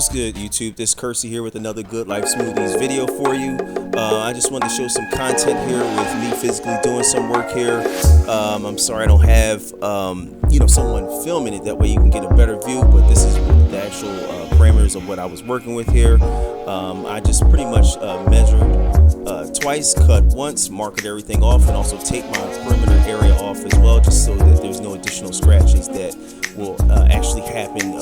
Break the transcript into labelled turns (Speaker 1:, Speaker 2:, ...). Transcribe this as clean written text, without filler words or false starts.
Speaker 1: What's good, YouTube? This is Kersey here with another Guud Lyfe Smoothies video for you. I just wanted to show some content here with me physically doing some work here. I'm sorry I don't have someone filming it, that way you can get a better view, but this is the actual parameters of what I was working with here. I just pretty much measured twice, cut once, marked everything off, and also take my perimeter area off as well, just so that there's no additional scratches that will actually happen